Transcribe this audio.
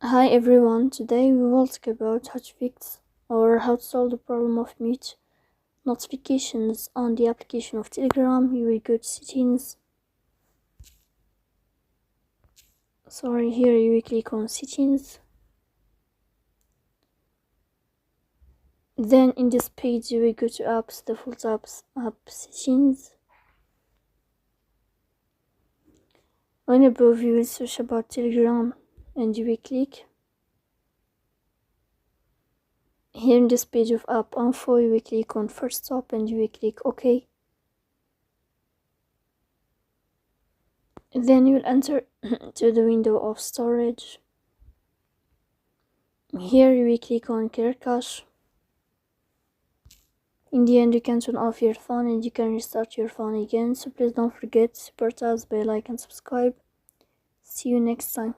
Hi everyone, today we will talk about how to fix or how to solve the problem of mute notifications on the application of Telegram. You will go to settings. Here you will click on settings. Then in this page you will go to apps, default apps, app settings. On above you will search about Telegram and you will click. Here in this page of app info you will click on first stop and you will click OK. Then you will enter to the window of storage. Here you will click on clear cache. In the end you can turn off your phone and you can restart your phone again, so please don't forget to support us by like and subscribe. See you next time.